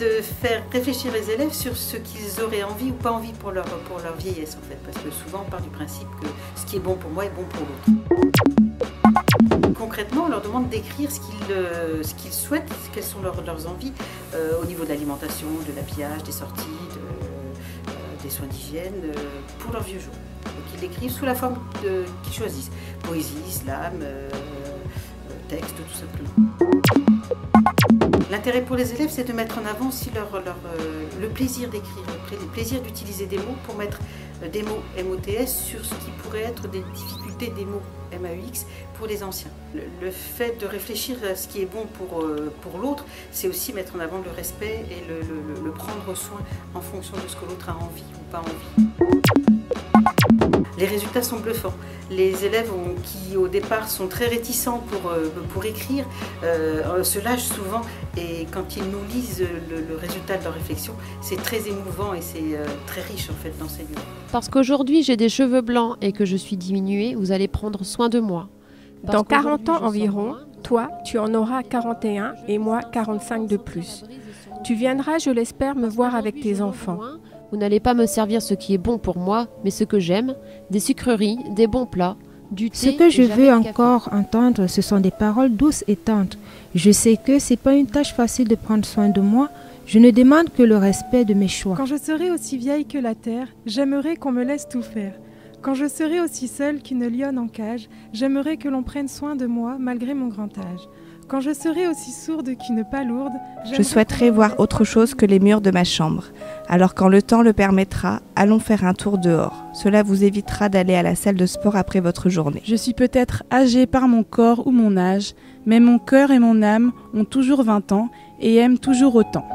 de faire réfléchir les élèves sur ce qu'ils auraient envie ou pas envie pour leur vieillesse en fait. Parce que souvent on part du principe que ce qui est bon pour moi est bon pour l'autre. Concrètement, on leur demande d'écrire ce qu'ils souhaitent, quelles sont leurs envies au niveau de l'alimentation, de l'habillage, des sorties, des soins d'hygiène pour leur vieux jour. Donc ils l'écrivent sous la forme qu'ils choisissent. Poésie, slam, texte, tout simplement. L'intérêt pour les élèves, c'est de mettre en avant aussi le plaisir d'écrire, le plaisir d'utiliser des mots pour mettre des mots MOTS sur ce qui pourrait être des difficultés des mots MAUX pour les anciens. Le fait de réfléchir à ce qui est bon pour l'autre, c'est aussi mettre en avant le respect et le prendre soin en fonction de ce que l'autre a envie ou pas envie. Les résultats sont bluffants. Les élèves qui au départ sont très réticents pour écrire se lâchent souvent et quand ils nous lisent le résultat de leur réflexion, c'est très émouvant et c'est très riche en fait d'enseignement. Parce qu'aujourd'hui j'ai des cheveux blancs et que je suis diminuée, vous allez prendre soin de moi. Dans 40 ans environ, toi tu en auras 41 et moi 45 de plus. Tu viendras, je l'espère, me voir avec tes enfants. Vous n'allez pas me servir ce qui est bon pour moi, mais ce que j'aime, des sucreries, des bons plats, du thé. Ce que je veux encore entendre, ce sont des paroles douces et tendres. Je sais que c'est pas une tâche facile de prendre soin de moi. Je ne demande que le respect de mes choix. Quand je serai aussi vieille que la terre, j'aimerais qu'on me laisse tout faire. Quand je serai aussi seule qu'une lionne en cage, j'aimerais que l'on prenne soin de moi malgré mon grand âge. Quand je serai aussi sourde qu'une palourde, je souhaiterais voir autre chose que les murs de ma chambre. Alors quand le temps le permettra, allons faire un tour dehors. Cela vous évitera d'aller à la salle de sport après votre journée. Je suis peut-être âgée par mon corps ou mon âge, mais mon cœur et mon âme ont toujours 20 ans et aiment toujours autant.